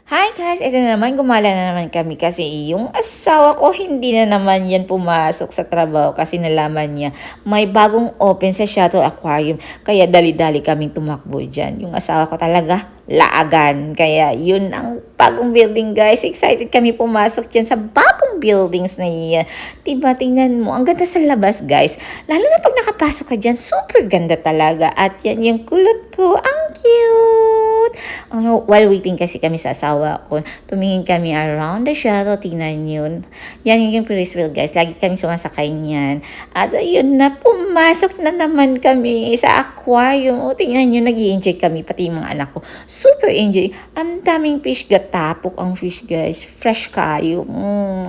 Hi guys! Ito na naman, gumala na naman kami kasi yung asawa ko hindi na naman yan pumasok sa trabaho kasi nalaman niya may bagong open sa Shadow Aquarium. Kaya dali-dali kaming tumakbo dyan. Yung asawa ko talaga laagan. Kaya yun ang bagong building guys. Excited kami pumasok dyan sa bagong buildings na yan. Diba, tingnan mo. Ang ganda sa labas guys. Lalo na pag nakapasok ka dyan, super ganda talaga. At yan yung kulot ko. Ang cute! While waiting kasi kami sa asawa ko, tumingin kami around the shadow, tingnan yun. Yan yung Ferris wheel guys, lagi kami sumasakay niyan. At ayun na, pumasok na naman kami sa aquarium. O tingnan nyo, nag-i-enjoy kami, pati yung mga anak ko. Super enjoy. Ang daming fish, gatapok ang fish guys. Fresh kayo.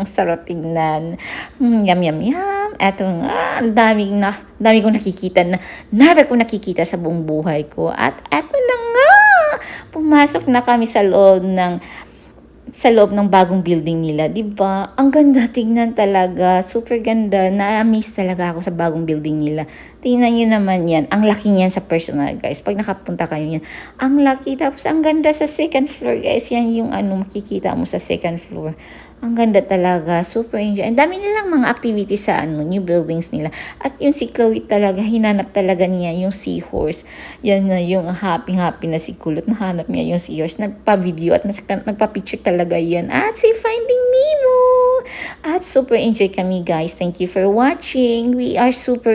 Sarap tingnan. Yum, yum, yum. Eto nga, dami kong nakikita na, never ko nakikita sa buong buhay ko. At eto na nga, pumasok na kami sa loob ng bagong building nila, 'di ba? Ang ganda tingnan talaga, super ganda. Na-miss talaga ako sa bagong building nila. Tingnan niyo naman 'yan. Ang laki niyan sa personal, guys. Pag nakapunta kayo niyan, ang laki tapos ang ganda sa second floor, guys. Yan yung makikita mo sa second floor. Ang ganda talaga, super enjoy. Ang dami nilang mga activities sa new buildings nila. At yung si Chloe talaga, hinanap talaga niya yung seahorse. Yan na yung happy-happy na si Kulot. Nahanap niya yung seahorse. Nagpa-video at nagpa-picture talaga yan. At si Finding Nemo. At super enjoy kami guys. Thank you for watching. We are super